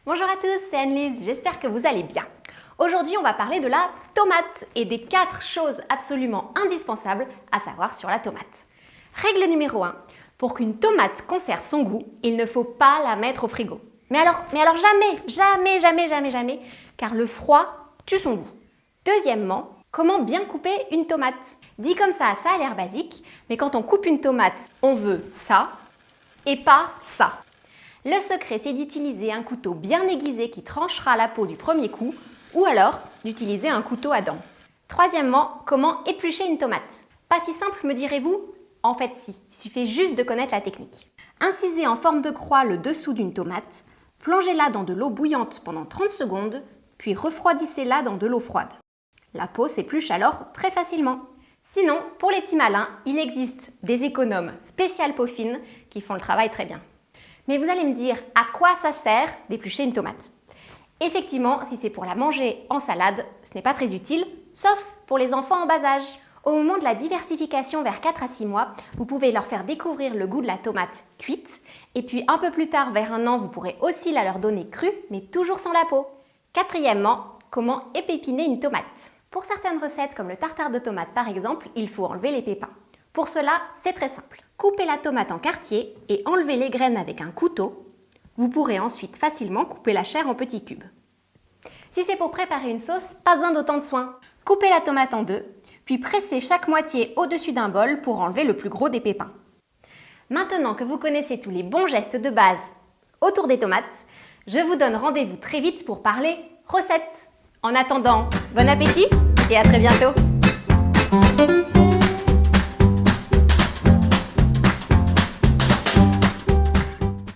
Bonjour à tous, c'est Anne-Lise, j'espère que vous allez bien. Aujourd'hui, on va parler de la tomate et des 4 choses absolument indispensables à savoir sur la tomate. Règle numéro 1, pour qu'une tomate conserve son goût, il ne faut pas la mettre au frigo. Mais alors jamais, car le froid tue son goût. Deuxièmement, comment bien couper une tomate? Dit comme ça a l'air basique, mais quand on coupe une tomate, on veut ça et pas ça. Le secret, c'est d'utiliser un couteau bien aiguisé qui tranchera la peau du premier coup, ou alors d'utiliser un couteau à dents. Troisièmement, comment éplucher une tomate? Pas si simple, me direz-vous? En fait si, il suffit juste de connaître la technique. Incisez en forme de croix le dessous d'une tomate, plongez-la dans de l'eau bouillante pendant 30 secondes, puis refroidissez-la dans de l'eau froide. La peau s'épluche alors très facilement. Sinon, pour les petits malins, il existe des économes spéciales peau fine qui font le travail très bien. Mais vous allez me dire, à quoi ça sert d'éplucher une tomate? Effectivement, si c'est pour la manger en salade, ce n'est pas très utile, sauf pour les enfants en bas âge. Au moment de la diversification vers 4 à 6 mois, vous pouvez leur faire découvrir le goût de la tomate cuite, et puis un peu plus tard, vers 1 an, vous pourrez aussi la leur donner crue, mais toujours sans la peau. Quatrièmement, comment épépiner une tomate? Pour certaines recettes, comme le tartare de tomate par exemple, il faut enlever les pépins. Pour cela, c'est très simple. Coupez la tomate en quartiers et enlevez les graines avec un couteau. Vous pourrez ensuite facilement couper la chair en petits cubes. Si c'est pour préparer une sauce, pas besoin d'autant de soin. Coupez la tomate en 2, puis pressez chaque moitié au-dessus d'un bol pour enlever le plus gros des pépins. Maintenant que vous connaissez tous les bons gestes de base autour des tomates, je vous donne rendez-vous très vite pour parler recettes. En attendant, bon appétit et à très bientôt!